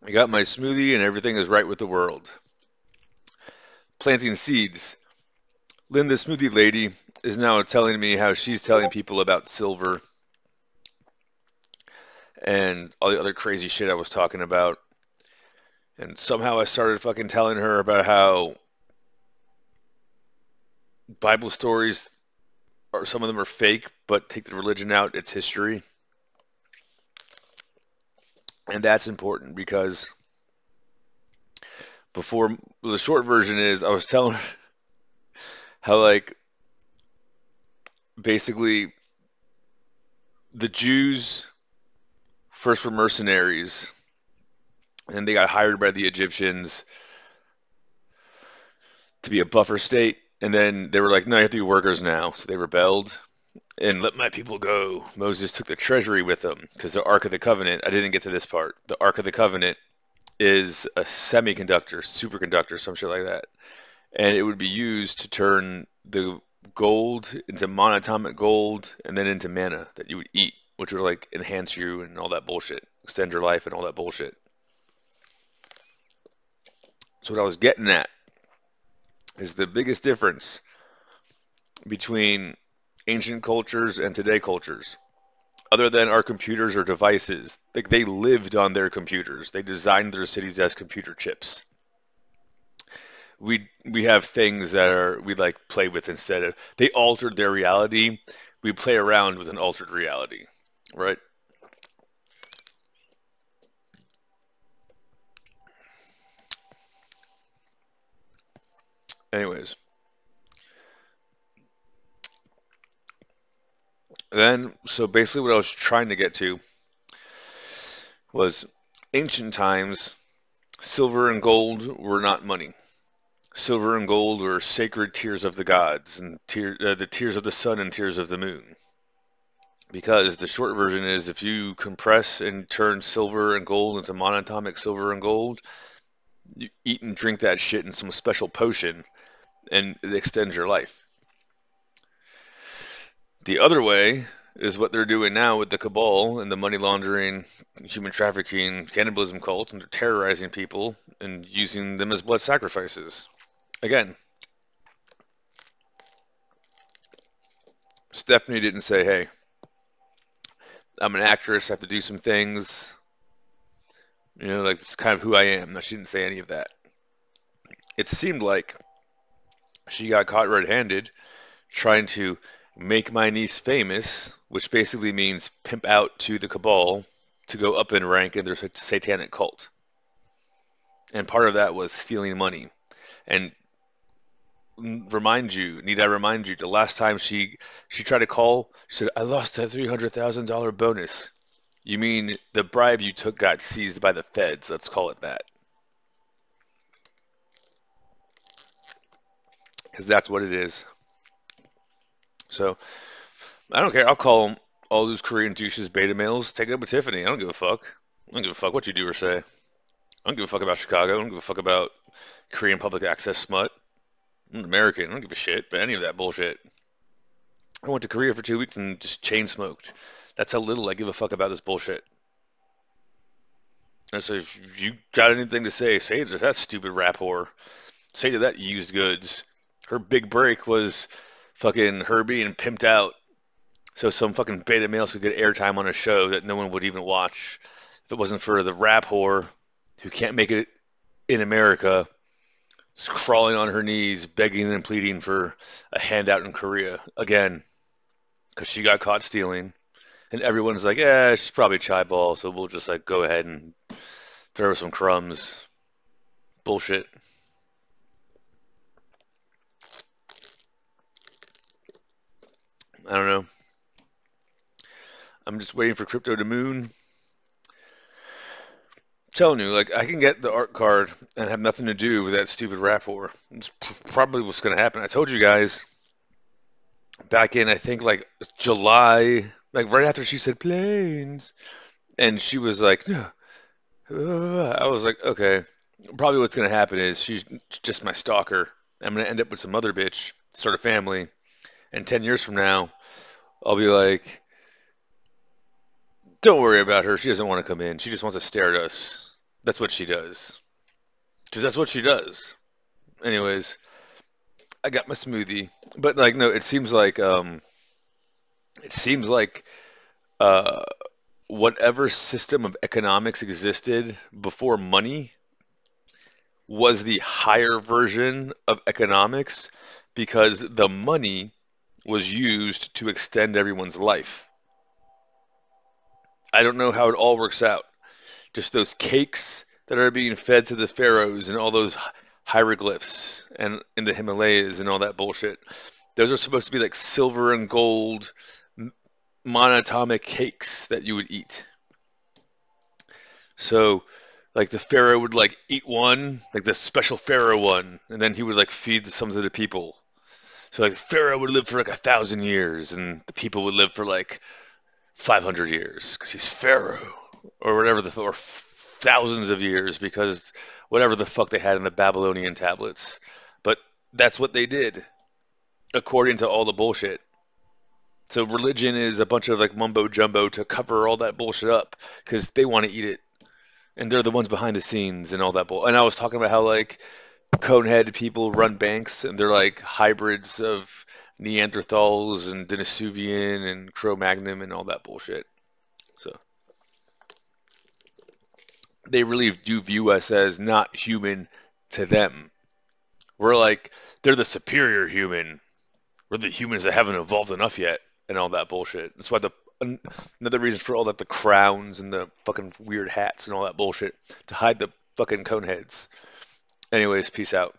I got my smoothie and everything is right with the world. Planting seeds. Lynn, the smoothie lady, is now telling me how she's telling people about silver and all the other crazy shit I was talking about. And somehow I started fucking telling her about how Bible stories are, some of them are fake, but take the religion out, it's history. And that's important because before, the short version is I was telling her how, like, basically the Jews first were mercenaries and they got hired by the Egyptians to be a buffer state. And then they were like, no, you have to be workers now. So they rebelled and let my people go. Moses took the treasury with him because the Ark of the Covenant, I didn't get to this part. The Ark of the Covenant is a semiconductor, superconductor, some shit like that. And it would be used to turn the gold into monatomic gold and then into manna that you would eat, which would like enhance you and all that bullshit, extend your life and all that bullshit. So what I was getting at is the biggest difference between ancient cultures and today cultures, other than our computers or devices. Like they lived on their computers. They designed their cities as computer chips. We have things that are we like play with instead of they altered their reality. We play around with an altered reality, right? Anyways, then so basically what I was trying to get to was ancient times, silver and gold were not money. Silver and gold were sacred tears of the gods and the tears of the sun and tears of the moon. Because the short version is if you compress and turn silver and gold into monatomic silver and gold, you eat and drink that shit in some special potion and it extends your life. The other way is what they're doing now with the cabal and the money laundering, human trafficking, cannibalism cults, and they're terrorizing people and using them as blood sacrifices. Again, Stephanie didn't say, hey, I'm an actress, I have to do some things. You know, like it's kind of who I am. No, she didn't say any of that. It seemed like she got caught red-handed trying to make my niece famous, which basically means pimp out to the cabal to go up in rank in their satanic cult. And part of that was stealing money. And need I remind you, the last time she tried to call, she said, I lost a $300,000 bonus. You mean the bribe you took got seized by the feds, let's call it that. Because that's what it is. So, I don't care. I'll call all those Korean douches beta males. Take it up with Tiffany. I don't give a fuck. I don't give a fuck what you do or say. I don't give a fuck about Chicago. I don't give a fuck about Korean public access smut. I'm an American. I don't give a shit about any of that bullshit. I went to Korea for 2 weeks and just chain smoked. That's how little I give a fuck about this bullshit. And so if you got anything to say to that stupid rap whore. Say to that used goods. Her big break was fucking her being pimped out so some fucking beta males could get airtime on a show that no one would even watch if it wasn't for the rap whore who can't make it in America, just crawling on her knees, begging and pleading for a handout in Korea again because she got caught stealing. And everyone's like, yeah, she's probably chaebol, so we'll just like go ahead and throw her some crumbs. Bullshit. I don't know. I'm just waiting for crypto to moon. I'm telling you, like I can get the art card and have nothing to do with that stupid rap whore. It's probably what's going to happen. I told you guys back in I think like July, like right after she said planes, and she was like, I was like, okay, probably what's going to happen is she's just my stalker. I'm going to end up with some other bitch, start a family, and 10 years from now, I'll be like, don't worry about her. She doesn't want to come in. She just wants to stare at us. That's what she does. Because that's what she does. Anyways, I got my smoothie. But like no, it seems like uh whatever system of economics existed before money was the higher version of economics because the money was used to extend everyone's life. I don't know how it all works out. Just those cakes that are being fed to the pharaohs and all those hieroglyphs and in the Himalayas and all that bullshit. Those are supposed to be like silver and gold monatomic cakes that you would eat. So like the pharaoh would like eat one, like the special pharaoh one, and then he would like feed some to the people. So like pharaoh would live for like 1,000 years, and the people would live for like 500 years because he's pharaoh, or whatever or thousands of years because whatever the fuck they had in the Babylonian tablets. But that's what they did according to all the bullshit. So religion is a bunch of like mumbo jumbo to cover all that bullshit up because they want to eat it. And they're the ones behind the scenes and all that bull. And I was talking about how like conehead people run banks and they're like hybrids of Neanderthals and Denisovian and Cro-Magnon and all that bullshit. So they really do view us as not human to them. We're like, they're the superior human. We're the humans that haven't evolved enough yet and all that bullshit. That's why another reason for all that, the crowns and the fucking weird hats and all that bullshit to hide the fucking cone heads. Anyways, peace out.